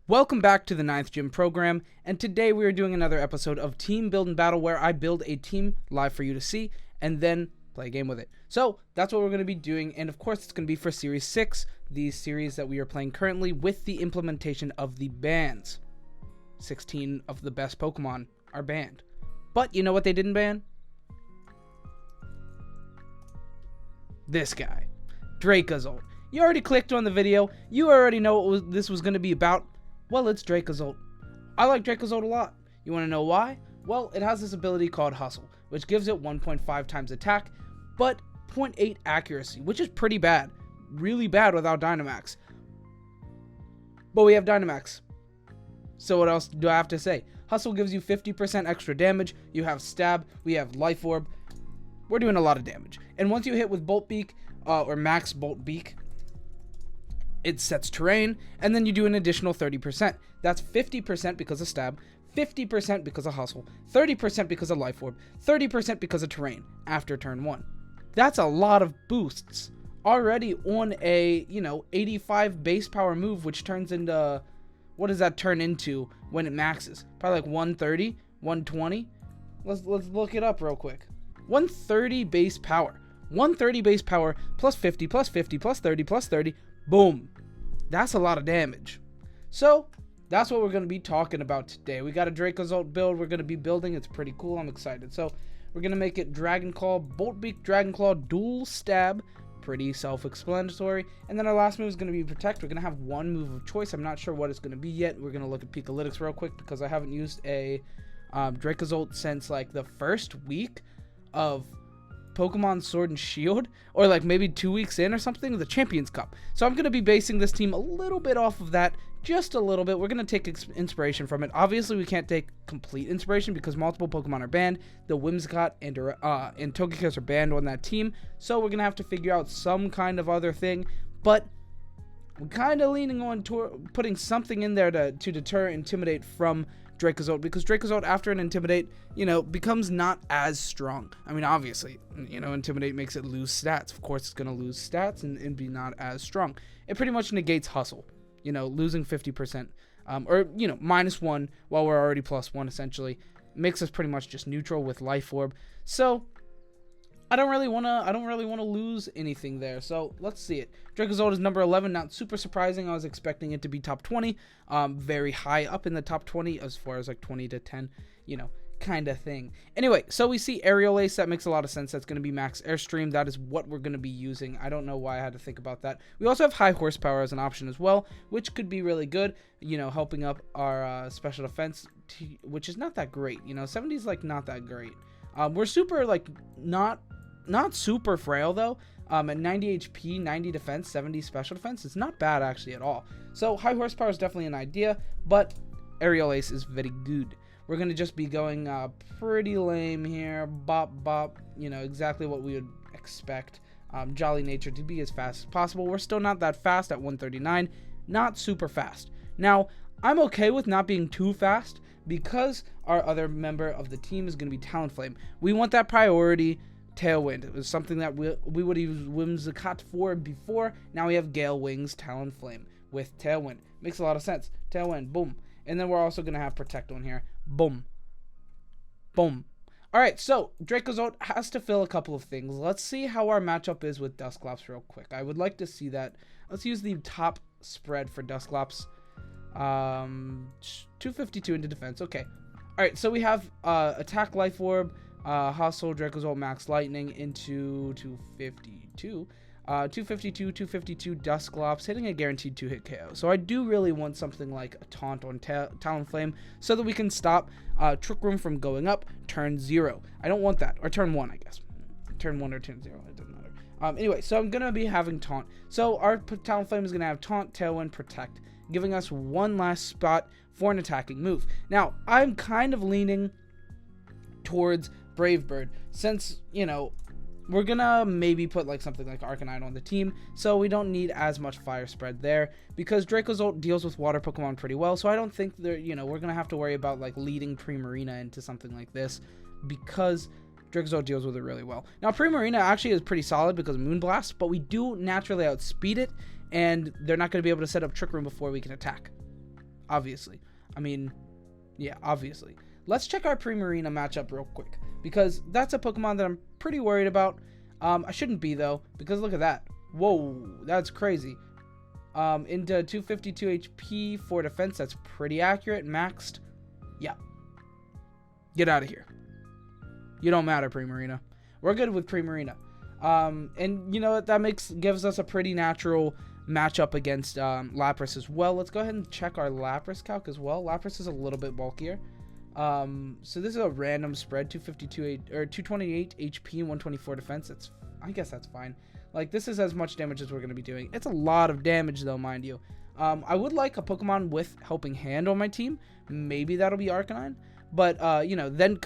Welcome back to the 9th Gym program, and today we are doing another episode of Team Build and Battle where I build a team live for you to see and then play a game with it. So that's what we're going to be doing, and of course it's going to be for Series 6, the series that we are playing currently with the implementation of the bans. 16 of the best Pokemon are banned. But you know what they didn't ban? This guy, Dracozolt. You already clicked on the video, you already know what this was going to be about. Well, it's Dracozolt. I like Dracozolt a lot. You want to know why? Well, it has this ability called Hustle, which gives it 1.5 times attack, but 0.8 accuracy, which is pretty bad. Really bad without Dynamax. But we have Dynamax. So what else do I have to say? Hustle gives you 50% extra damage. You have Stab. We have Life Orb. We're doing a lot of damage. And once you hit with Bolt Beak, or Max Bolt Beak, it sets terrain, and then you do an additional 30%. That's 50% because of Stab, 50% because of Hustle, 30% because of Life Orb, 30% because of terrain after turn 1. That's a lot of boosts already on a, 85 base power move, which turns into, what does that turn into when it maxes? Probably like 130, 120. Let's look it up real quick. 130 base power. 130 base power plus 50 plus 50 plus 30 plus 30. Boom. That's a lot of damage. So that's what we're going to be talking about today. We got a Dracozolt build we're going to be building. It's pretty cool. I'm excited. So we're going to make it Dragon Claw, Bolt Beak, Dragon Claw, Dual Stab. Pretty self-explanatory. And then our last move is going to be Protect. We're going to have one move of choice. I'm not sure what it's going to be yet. We're going to look at Pikalytics real quick because I haven't used a Dracozolt since like the first week of Pokemon Sword and Shield, or like maybe 2 weeks in or something, the Champions Cup. So I'm going to be basing this team a little bit off of that, just a little bit. We're going to take inspiration from it. Obviously, we can't take complete inspiration because multiple Pokemon are banned. The Whimsicott and Togekiss are banned on that team, so we're going to have to figure out some kind of other thing, but we're kind of leaning on putting something in there to deter Intimidate from Dracozolt, because Dracozolt after an Intimidate, becomes not as strong. I mean, obviously, Intimidate makes it lose stats. Of course, it's going to lose stats and be not as strong. It pretty much negates Hustle, losing 50%, or, -1 while we're already +1, essentially. Makes us pretty much just neutral with Life Orb. So I don't really want to lose anything there. So let's see it. Dracozolt is number 11. Not super surprising. I was expecting it to be top 20. Very high up in the top 20 as far as like 20 to 10, kind of thing. Anyway, so we see Aerial Ace. That makes a lot of sense. That's going to be max Airstream. That is what we're going to be using. I don't know why I had to think about that. We also have high horsepower as an option as well, which could be really good, helping up our special defense, which is not that great. 70 is like not that great. We're super like not super frail though. At 90 HP, 90 defense, 70 special defense, it's not bad actually at all. So high horsepower is definitely an idea, but Aerial Ace is very good. We're going to just be going pretty lame here. Bop, bop, exactly what we would expect. Jolly Nature to be as fast as possible. We're still not that fast at 139. Not super fast. Now, I'm okay with not being too fast because our other member of the team is going to be Talonflame. We want that priority. Tailwind. It was something that we would use Whimsicott for before. Now we have Gale Wings, Talonflame with Tailwind. Makes a lot of sense. Tailwind, boom. And then we're also going to have Protect on here. Boom. Boom. Alright, so Dracozolt has to fill a couple of things. Let's see how our matchup is with Dusclops real quick. I would like to see that. Let's use the top spread for Dusclops. 252 into defense. Okay. Alright, so we have Attack, Life Orb, Hustle, Dracozolt, Max Lightning into 252. 252 Dusclops, hitting a guaranteed 2-hit KO. So I do really want something like a Taunt on Talonflame so that we can stop Trick Room from going up turn 0. I don't want that. Or turn 1, I guess. Turn 1 or turn 0. It doesn't matter. Anyway, so I'm going to be having Taunt. So our Talonflame is going to have Taunt, Tailwind, Protect, giving us one last spot for an attacking move. Now, I'm kind of leaning towards Brave Bird, since we're gonna maybe put like something like Arcanine on the team, so we don't need as much fire spread there because Dracozolt deals with water Pokemon pretty well. So I don't think that we're gonna have to worry about like leading Primarina into something like this because Dracozolt deals with it really well. Now Primarina actually is pretty solid because of Moonblast, but we do naturally outspeed it, and they're not going to be able to set up Trick Room before we can attack. obviously. I mean, yeah, obviously. Let's check our Primarina matchup real quick, because that's a Pokemon that I'm pretty worried about. I shouldn't be, though, because look at that. Whoa, that's crazy. Into 252 HP for defense. That's pretty accurate. Maxed. Yeah. Get out of here. You don't matter, Primarina. We're good with Primarina. And you know what? That gives us a pretty natural matchup against Lapras as well. Let's go ahead and check our Lapras calc as well. Lapras is a little bit bulkier. So this is a random spread, 228 HP and 124 defense. I guess that's fine. Like, this is as much damage as we're going to be doing. It's a lot of damage, though, mind you. I would like a Pokemon with Helping Hand on my team. Maybe that'll be Arcanine. But, you know, then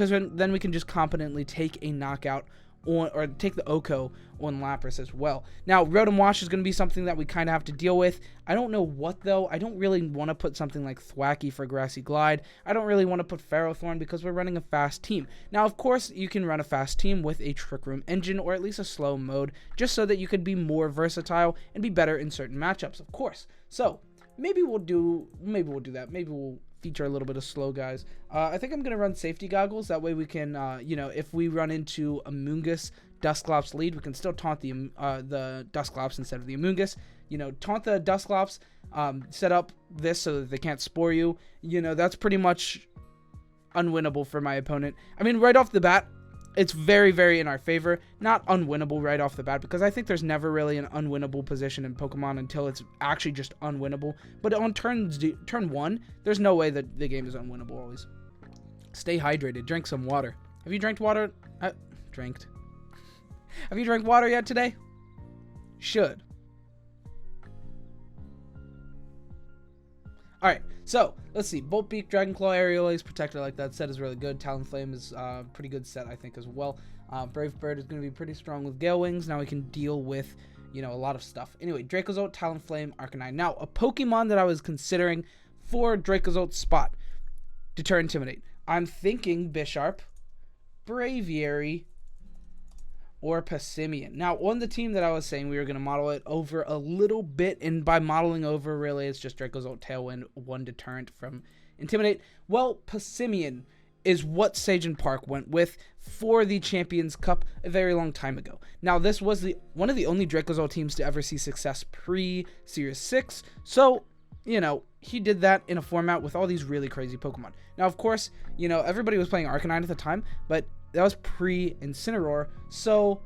we can just competently take a knockout on, or take the Oko on Lapras as well. Now, Rotom Wash is going to be something that we kind of have to deal with. I don't know what, though. I don't really want to put something like Thwackey for Grassy Glide. I don't really want to put Ferrothorn because we're running a fast team. Now, of course, you can run a fast team with a Trick Room engine, or at least a slow mode, just so that you could be more versatile and be better in certain matchups, of course. So, maybe we'll do that. Maybe we'll feature a little bit of slow guys. I think I'm going to run safety goggles. That way we can, you know, if we run into Amoonguss Dusclops lead, we can still taunt the Dusclops instead of the Amoonguss. You know, taunt the Dusclops, set up this so that they can't spore you. You know, that's pretty much unwinnable for my opponent. I mean, right off the bat, it's very, very in our favor. Not unwinnable right off the bat, because I think there's never really an unwinnable position in Pokemon until it's actually just unwinnable. But on turn 1, there's no way that the game is unwinnable always. Stay hydrated. Drink some water. Have you drank water? Have you drank water yet today? Should. Alright, so, let's see. Bolt Beak, Dragon Claw, Aerial Protector, like that set is really good. Talonflame is a pretty good set, I think, as well. Brave Bird is going to be pretty strong with Gale Wings. Now we can deal with, you know, a lot of stuff. Anyway, Dracozolt, Talonflame, Arcanine. Now, a Pokemon that I was considering for Dracozolt's spot. Deter, Intimidate. I'm thinking Bisharp, Braviary, or Passimian. Now, on the team that I was saying we were going to model it over a little bit, and by modeling over, really, it's just Dracozolt, Tailwind, 1 deterrent from Intimidate. Well, Passimian is what Sage Park went with for the Champions Cup a very long time ago. Now, this was one of the only Dracozolt teams to ever see success pre-Series 6, so, you know, he did that in a format with all these really crazy Pokemon. Now, of course, you know, everybody was playing Arcanine at the time, but that was pre-Incineroar, so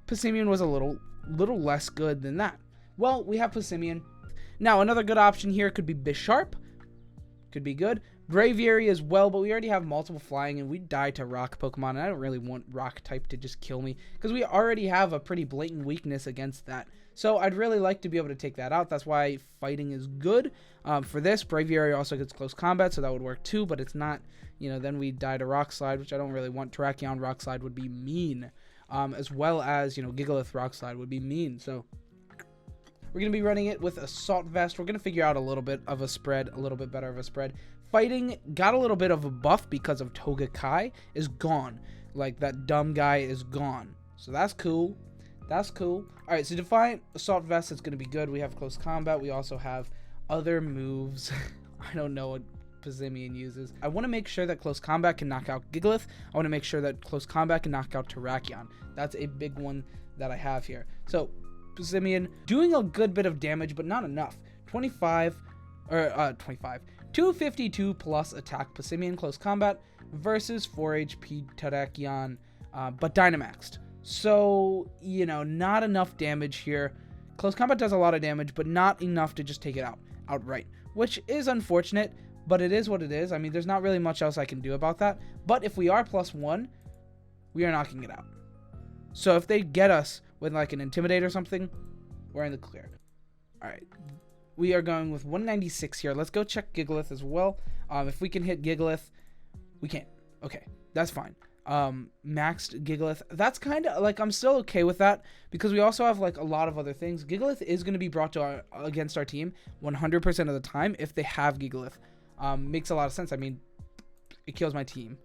Passimian was a little less good than that. Well, we have Passimian. Now, another good option here could be Bisharp. Could be good. Braviary as well, but we already have multiple flying, and we die to rock Pokemon, and I don't really want rock type to just kill me, because we already have a pretty blatant weakness against that. So I'd really like to be able to take that out. That's why fighting is good. For this, Braviary also gets close combat, so that would work too, but it's not, you know, then we die to Rock Slide, which I don't really want. Terrakion Rock Slide would be mean, as well as, you know, Gigalith Rock Slide would be mean. So we're going to be running it with Assault Vest. We're going to figure out a little bit of a spread, a little bit better of a spread. Fighting got a little bit of a buff because of Togekai is gone. Like, that dumb guy is gone. So that's cool. That's cool. Alright, so Defiant Assault Vest is going to be good. We have Close Combat. We also have other moves. I don't know what Passimian uses. I want to make sure that Close Combat can knock out Gigalith. I want to make sure that Close Combat can knock out Terrakion. That's a big one that I have here. So, Passimian doing a good bit of damage, but not enough. 252 plus attack Passimian Close Combat versus 4 HP Terrakion, but Dynamaxed. So, you know, not enough damage here. Close Combat does a lot of damage, but not enough to just take it outright, which is unfortunate, but it is what it is. I mean, there's not really much else I can do about that, but if we are +1, we are knocking it out. So if they get us with like an Intimidate or something, we're in the clear. Alright, we are going with 196 here. Let's go check Gigalith as well. If we can hit Gigalith, we can't. Okay, that's fine. Maxed Gigalith, that's kind of like, I'm still okay with that because we also have like a lot of other things. Gigalith is going to be brought to against our team 100% of the time if they have Gigalith. Makes a lot of sense. I mean, it kills my team.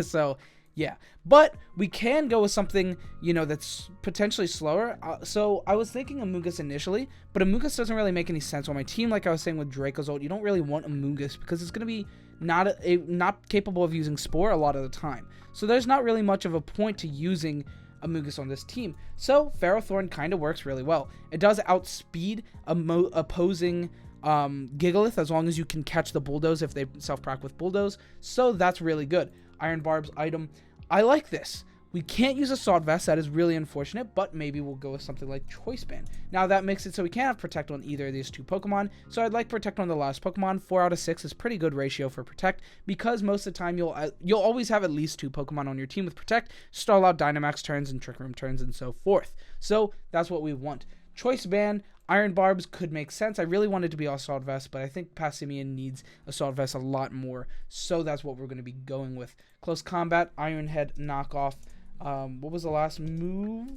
So Yeah, but we can go with something, you know, that's potentially slower. So I was thinking Amoonguss initially, but Amoonguss doesn't really make any sense on my team. Like I was saying with Dracozolt, you don't really want Amoonguss because it's going to be not capable of using Spore a lot of the time. So there's not really much of a point to using Amoonguss on this team. So Ferrothorn kind of works really well. It does outspeed opposing Gigalith as long as you can catch the Bulldoze if they self-proc with Bulldoze. So that's really good. Iron Barb's item. I like this. We can't use Assault Vest. That is really unfortunate, but maybe we'll go with something like Choice Band. Now that makes it so we can't have Protect on either of these two Pokemon, so I'd like Protect on the last Pokemon. 4 out of 6 is pretty good ratio for Protect, because most of the time you'll always have at least 2 Pokemon on your team with Protect, stall out Dynamax turns and Trick Room turns and so forth. So that's what we want. Choice Band, Iron Barbs could make sense. I really wanted to be Assault Vest, but I think Passimian needs Assault Vest a lot more, so that's what we're going to be going with. Close Combat, Iron Head knockoff. What was the last move?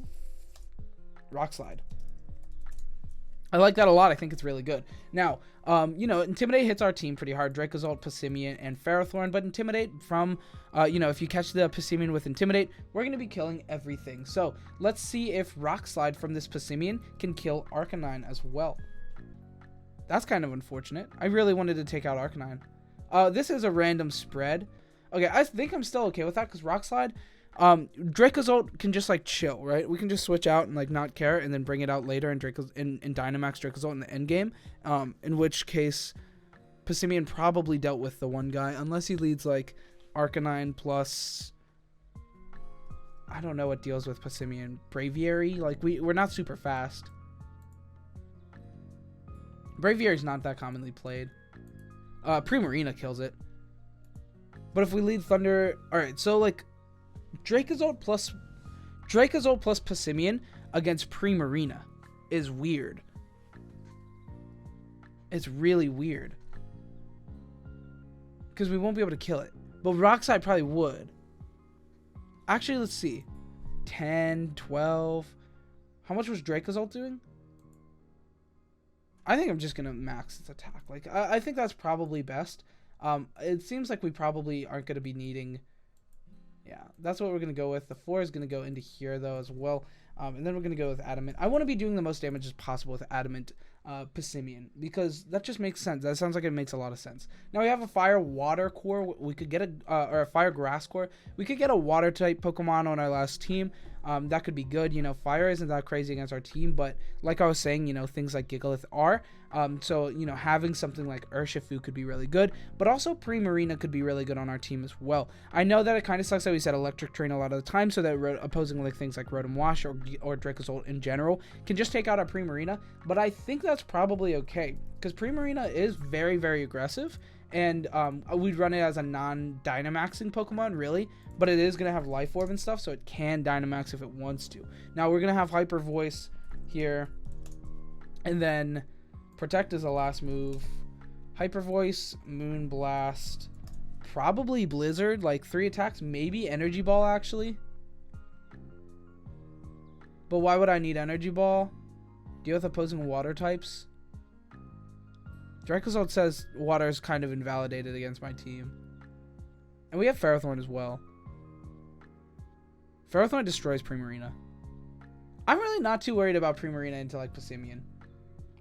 Rock Slide. I like that a lot. I think it's really good. Now, you know, Intimidate hits our team pretty hard. Dracozolt, Passimian, and Ferrothorn. But Intimidate from, you know, if you catch the Passimian with Intimidate, we're going to be killing everything. So let's see if Rock Slide from this Passimian can kill Arcanine as well. That's kind of unfortunate. I really wanted to take out Arcanine. This is a random spread. Okay, I think I'm still okay with that because Rock Slide... Dracozolt can just like chill, right? We can just switch out and like not care and then bring it out later in Dynamax Dracozolt in the end game. In which case Passimian probably dealt with the one guy unless he leads like Arcanine plus I don't know what deals with Passimian. Braviary, like we're not super fast. Braviary's not that commonly played. Primarina kills it. But if we lead Thunder, all right, so like Dracozolt plus Passimian against Primarina is weird. It's really weird. Because we won't be able to kill it. But Rock Slide probably would. Actually, let's see. 10, 12. How much was Dracozolt doing? I think I'm just going to max its attack. Like, I think that's probably best. It seems like we probably aren't going to be needing... Yeah, that's what we're going to go with. The 4 is going to go into here, though, as well. And then we're going to go with Adamant. I want to be doing the most damage as possible with Adamant Passimian, because that just makes sense. That sounds like it makes a lot of sense. Now we have a Fire Water core. We could get or a Fire Grass core. We could get a Water type Pokemon on our last team. That could be good. You know, Fire isn't that crazy against our team, but like I was saying, you know, things like Gigalith are. So, you know, having something like Urshifu could be really good, but also Primarina could be really good on our team as well. I know that it kind of sucks that we said Electric Train a lot of the time, so that opposing like things like Rotom Wash or Dracozolt in general can just take out our Primarina, but I think that's probably okay, because Primarina is very, very aggressive, and we'd run it as a non-Dynamaxing Pokemon, really, but it is going to have Life Orb and stuff, so it can Dynamax if it wants to. Now, we're going to have Hyper Voice here, and then Protect is the last move. Hyper Voice, Moon Blast, probably Blizzard, like 3 attacks, maybe Energy Ball, actually. But why would I need Energy Ball? Deal with opposing water types. Dracozolt says water is kind of invalidated against my team. And we have Ferrothorn as well. Ferrothorn destroys Primarina. I'm really not too worried about Primarina into like Passimian.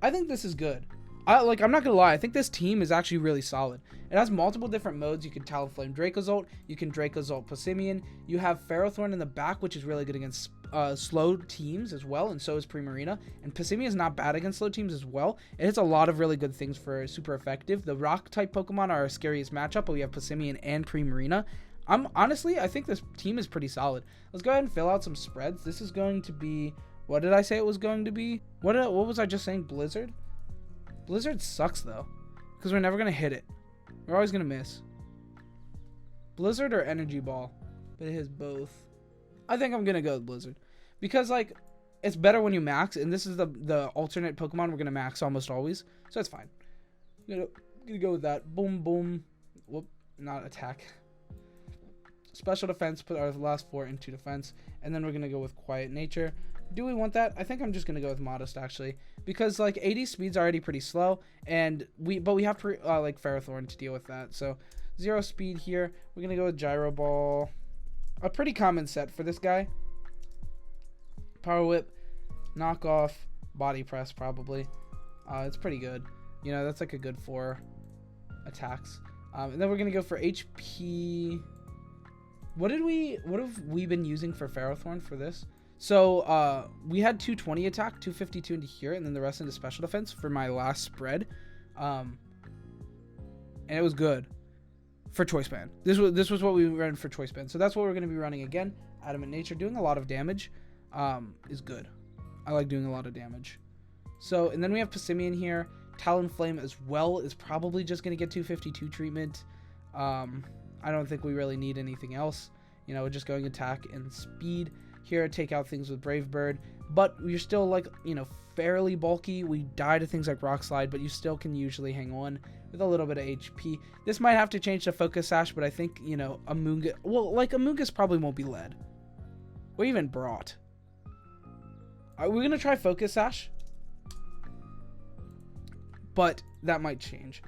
I think this is good. I'm not gonna lie, I think this team is actually really solid. It has multiple different modes. You can Talonflame Dracozolt, you can Dracozolt Passimian, you have Ferrothorn in the back, which is really good against slow teams as well, and so is Primarina. And Passimian is not bad against slow teams as well. It hits a lot of really good things for super effective. The rock type Pokemon are our scariest matchup, but we have Passimian and Primarina. Honestly, I think this team is pretty solid. Let's go ahead and fill out some spreads. This is going to be, what did I say it was going to be? What was I just saying? Blizzard? Blizzard sucks though, because we're never gonna hit it. We're always gonna miss. Blizzard or Energy Ball, but it has both. I think I'm gonna go with Blizzard, because like it's better when you max, and this is the alternate Pokemon we're gonna max almost always, so it's fine. I'm gonna go with that. Boom, boom. Whoop, not attack. Special defense. Put our last 4 into defense, and then we're gonna go with Quiet Nature. Do we want that? I think I'm just gonna go with Modest, actually, because like 80 speed's already pretty slow, and we have like Ferrothorn to deal with that. So 0 speed here. We're gonna go with Gyro Ball. a pretty common set for this guy. Power Whip, Knock Off, Body Press probably. It's pretty good. You know, that's like a good 4 attacks. And then we're gonna go for HP. What have we been using for Ferrothorn for this? So we had 220 attack, 252 into here, and then the rest into special defense for my last spread. And it was good for Choice Band. This was what we ran for Choice Band. So that's what we're gonna be running again. Adamant Nature, doing a lot of damage, is good. I like doing a lot of damage. So, and then we have Passimian here. Talonflame as well is probably just going to get 252 treatment. I don't think we really need anything else. You know, just going attack and speed. Here, take out things with Brave Bird. But you're still, like, you know, fairly bulky. We die to things like Rock Slide, but you still can usually hang on with a little bit of HP. This might have to change to Focus Sash, but I think, you know, Amoonguss... Well, like, Amoonguss probably won't be led. Or even brought. We're going to try Focus Sash. But that might change.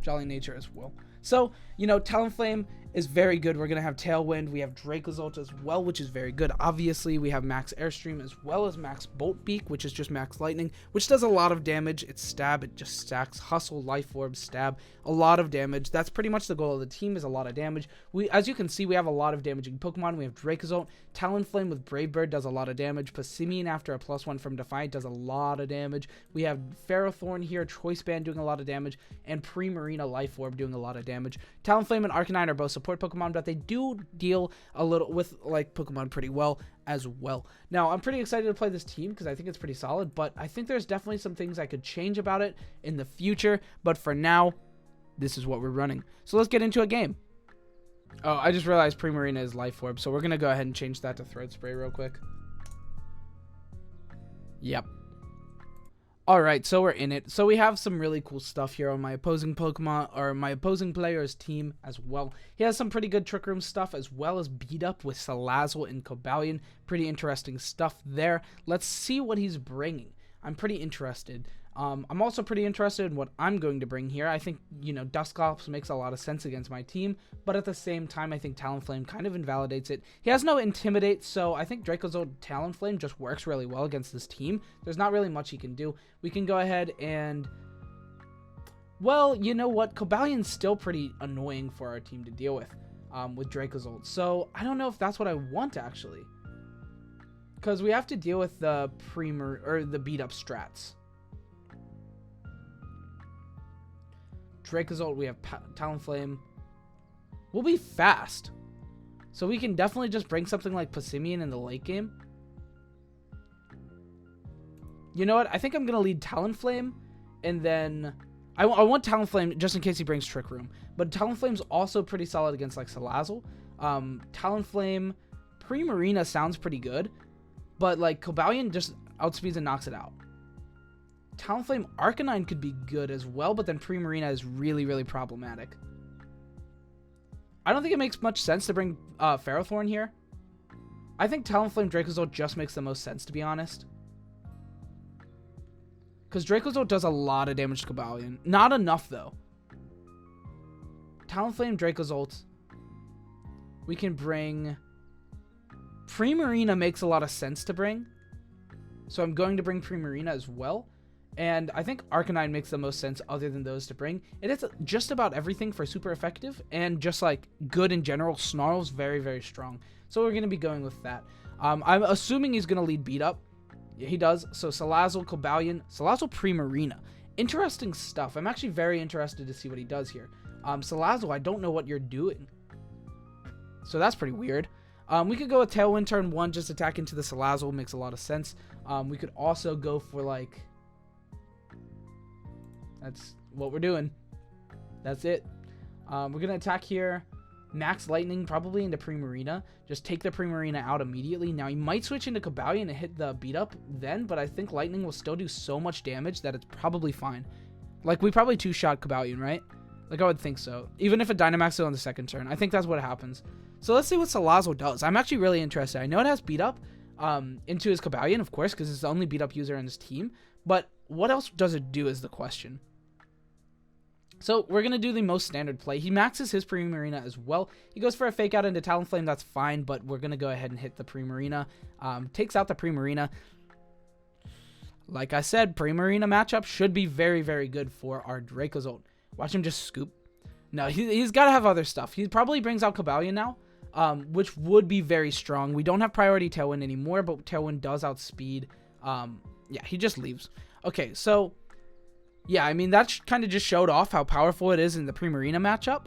Jolly Nature as well. So, you know, Talonflame is very good. We're going to have Tailwind. We have Dracozolt as well, which is very good. Obviously, we have Max Airstream as well as Max Bolt Beak, which is just Max Lightning, which does a lot of damage. It's Stab. It just stacks. Hustle, Life Orb, Stab. A lot of damage. That's pretty much the goal of the team, is a lot of damage. As you can see, we have a lot of damaging Pokemon. We have Dracozolt. Talonflame with Brave Bird does a lot of damage. Passimian after a +1 from Defiant does a lot of damage. We have Ferrothorn here, Choice Band doing a lot of damage, and Primarina Life Orb doing a lot of damage. Talonflame and Arcanine are both support Pokemon, but they do deal a little with, like, Pokemon pretty well as well. Now, I'm pretty excited to play this team because I think it's pretty solid, but I think there's definitely some things I could change about it in the future, but for now, this is what we're running. So let's get into a game. Oh, I just realized Primarina is Life Orb, so we're going to go ahead and change that to Throat Spray real quick. Yep. Alright, so we're in it. So we have some really cool stuff here on my opposing Pokemon, or my opposing player's team as well. He has some pretty good Trick Room stuff, as well as beat up with Salazzle and Cobalion. Pretty interesting stuff there. Let's see what he's bringing. I'm pretty interested. I'm also pretty interested in what I'm going to bring here. I think, you know, Dusclops makes a lot of sense against my team, but at the same time, I think Talonflame kind of invalidates it. He has no Intimidate, so I think Dracozolt Talonflame just works really well against this team. There's not really much he can do. We can go ahead and... Well, you know what? Cobalion's still pretty annoying for our team to deal with Dracozolt. So, I don't know if that's what I want, actually. Because we have to deal with the the beat-up strats. Dracozolt, we have Talonflame. We'll be fast. So we can definitely just bring something like Passimian in the late game. You know what? I think I'm going to lead Talonflame. And then... I want Talonflame just in case he brings Trick Room. But Talonflame's also pretty solid against like Salazzle. Talonflame... Primarina sounds pretty good. But like Cobalion just outspeeds and knocks it out. Talonflame Arcanine could be good as well, but then Primarina is really, really problematic. I don't think it makes much sense to bring Ferrothorn here. I think Talonflame Dracozolt just makes the most sense, to be honest. Because Dracozolt does a lot of damage to Cobalion. Not enough, though. Talonflame Dracozolt. We can bring... Primarina makes a lot of sense to bring. So I'm going to bring Primarina as well. And I think Arcanine makes the most sense other than those to bring. It is just about everything for super effective. And just like good in general, Snarl's very, very strong. So we're going to be going with that. I'm assuming he's going to lead beat up. Yeah, he does. So Salazzle, Cobalion, Salazzle Primarina. Interesting stuff. I'm actually very interested to see what he does here. Salazzle, I don't know what you're doing. So that's pretty weird. We could go with Tailwind turn 1, just attack into the Salazzle. Makes a lot of sense. We could also go for like... That's what we're doing. That's it. We're going to attack here. Max Lightning probably into Primarina. Just take the Primarina out immediately. Now, he might switch into Cobalion and hit the beat up then, but I think Lightning will still do so much damage that it's probably fine. Like, we probably two-shot Cobalion, right? Like, I would think so. Even if it Dynamaxes on the second turn. I think that's what happens. So, let's see what Salazzle does. I'm actually really interested. I know it has beat up into his Cobalion, of course, because it's the only beat up user in his team. But what else does it do is the question. So we're going to do the most standard play. He maxes his Primarina as well. He goes for a fake out into Talonflame. That's fine, but we're going to go ahead and hit the Primarina. Takes out the Primarina. Like I said, Primarina matchup should be very, very good for our Dracozolt. Watch him just scoop. No, he's got to have other stuff. He probably brings out Cobalion now, which would be very strong. We don't have priority Tailwind anymore, but Tailwind does outspeed. Yeah, he just leaves. Okay, so yeah, I mean, that kind of just showed off how powerful it is in the Primarina matchup.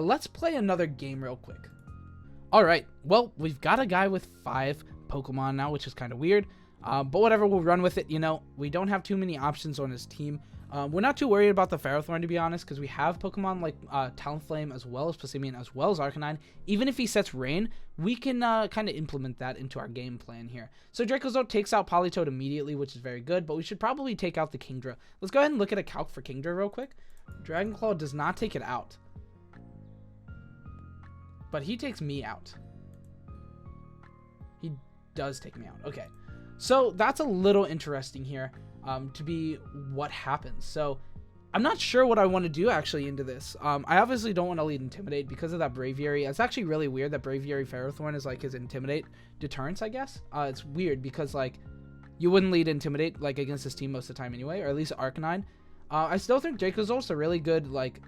Let's play another game real quick. All right, well, we've got a guy with 5 Pokemon now, which is kind of weird. But whatever, we'll run with it. You know, we don't have too many options on his team. We're not too worried about the Ferrothorn, to be honest, because we have Pokemon like Talonflame as well as Passimian as well as Arcanine. Even if he sets Rain, we can kind of implement that into our game plan here. So Dracozolt takes out Politoed immediately, which is very good, but we should probably take out the Kingdra. Let's go ahead and look at a calc for Kingdra real quick. Dragon Claw does not take it out, but he takes me out. He does take me out. Okay. So that's a little interesting here to be what happens. So I'm not sure what I want to do actually into this. I obviously don't want to lead Intimidate because of that Braviary. It's actually really weird that Braviary Ferrothorn is like his Intimidate deterrence, I guess. It's weird because like you wouldn't lead Intimidate like against this team most of the time anyway, or at least Arcanine. I still think Dracozolt's a really good like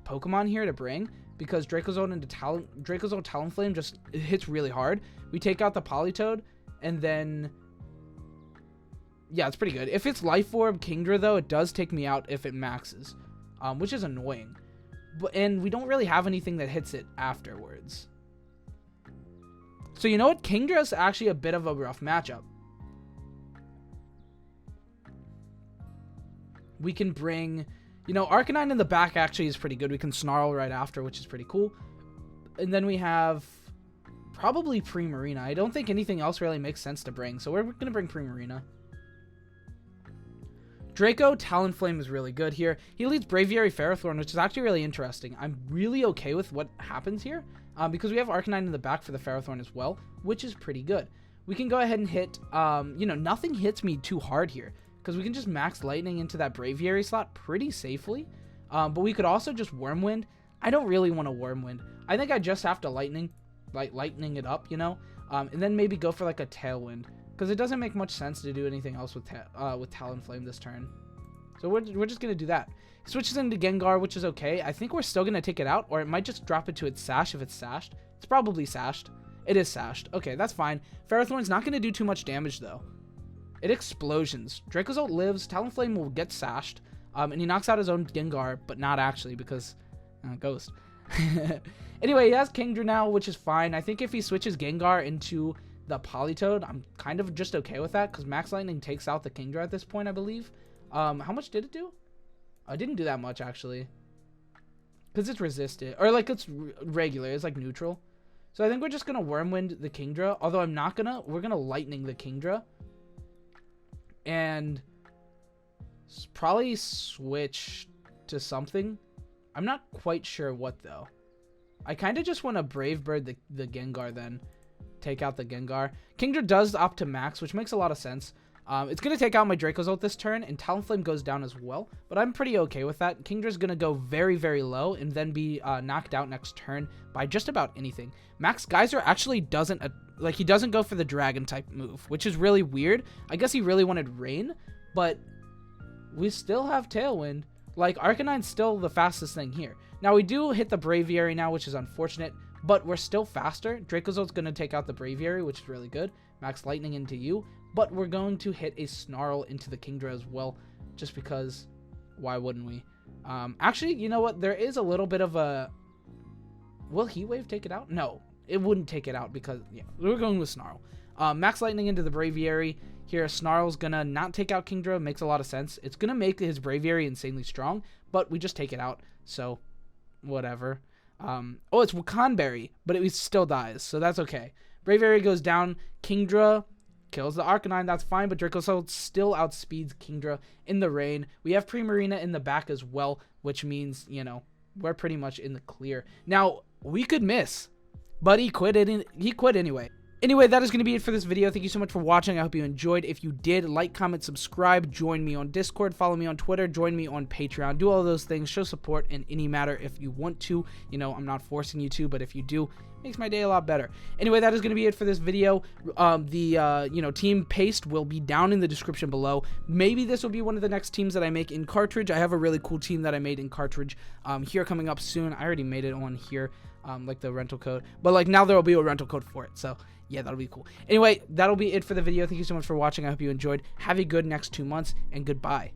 Pokemon here to bring because Dracozolt into Dracozolt Talonflame just hits really hard. We take out the Politoed and then yeah, it's pretty good. If it's Life Orb Kingdra, though, it does take me out if it maxes, which is annoying. And we don't really have anything that hits it afterwards. So you know what? Kingdra is actually a bit of a rough matchup. We can bring, you know, Arcanine in the back actually is pretty good. We can Snarl right after, which is pretty cool. And then we have probably Primarina. I don't think anything else really makes sense to bring, so we're going to bring Primarina. Draco Talonflame is really good here. He leads Braviary Ferrothorn, which is actually really interesting. I'm really okay with what happens here because we have Arcanine in the back for the Ferrothorn as well, which is pretty good. We can go ahead and hit, you know, nothing hits me too hard here because we can just max Lightning into that Braviary slot pretty safely. But we could also just Wormwind. I don't really want to Wormwind. I think I just have to Lightning it up, you know, and then maybe go for like a Tailwind. Because it doesn't make much sense to do anything else with Talonflame this turn. So we're just going to do that. He switches into Gengar, which is okay. I think we're still going to take it out, or it might just drop it to its Sash if it's Sashed. It's probably Sashed. It is Sashed. Okay, that's fine. Ferrothorn's not going to do too much damage, though. It explosions. Dracozolt lives. Talonflame will get Sashed, and he knocks out his own Gengar, but not actually because Ghost. Anyway, he has Kingdra now, which is fine. I think if he switches Gengar into the Politoed, I'm kind of just okay with that because Max Lightning takes out the Kingdra at this point, I believe. How much did it do? I didn't do that much actually because it's resisted, or like it's regular, it's like neutral. So I think we're just gonna Wormwind the Kingdra, although we're gonna Lightning the Kingdra and probably switch to something. I'm not quite sure what though. I kind of just want to Brave Bird the Gengar then. Take out the Gengar. Kingdra does opt to max, which makes a lot of sense. It's going to take out my Dracozolt this turn, and Talonflame goes down as well, but I'm pretty okay with that. Kingdra's going to go very, very low and then be knocked out next turn by just about anything. Max Geyser actually doesn't, he doesn't go for the Dragon type move, which is really weird. I guess he really wanted Rain, but we still have Tailwind. Like, Arcanine's still the fastest thing here. Now, we do hit the Braviary now, which is unfortunate, but we're still faster. Dracozolt's going to take out the Braviary, which is really good. Max Lightning into you. But we're going to hit a Snarl into the Kingdra as well, just because why wouldn't we? Actually, you know what? There is a little bit of a... Will Heat Wave take it out? No, it wouldn't take it out because, yeah, we're going with Snarl. Max Lightning into the Braviary. Here, Snarl's going to not take out Kingdra. Makes a lot of sense. It's going to make his Braviary insanely strong, but we just take it out. So, whatever. Oh, it's Wakanberry, but it still dies, so that's okay. Braviary goes down. Kingdra kills the Arcanine. That's fine, but Dracozolt still outspeeds Kingdra in the rain. We have Primarina in the back as well, which means, you know, we're pretty much in the clear. Now, we could miss, but he quit anyway. Anyway, that is going to be it for this video. Thank you so much for watching. I hope you enjoyed. If you did, like, comment, subscribe, join me on Discord, follow me on Twitter, join me on Patreon. Do all those things. Show support in any matter if you want to. You know, I'm not forcing you to, but if you do, it makes my day a lot better. Anyway, that is going to be it for this video. Team paste will be down in the description below. Maybe this will be one of the next teams that I make in cartridge. I have a really cool team that I made in cartridge here coming up soon. I already made it on here, like the rental code. But like now there will be a rental code for it. So yeah, that'll be cool. Anyway, that'll be it for the video. Thank you so much for watching. I hope you enjoyed. Have a good next 2 months, and goodbye.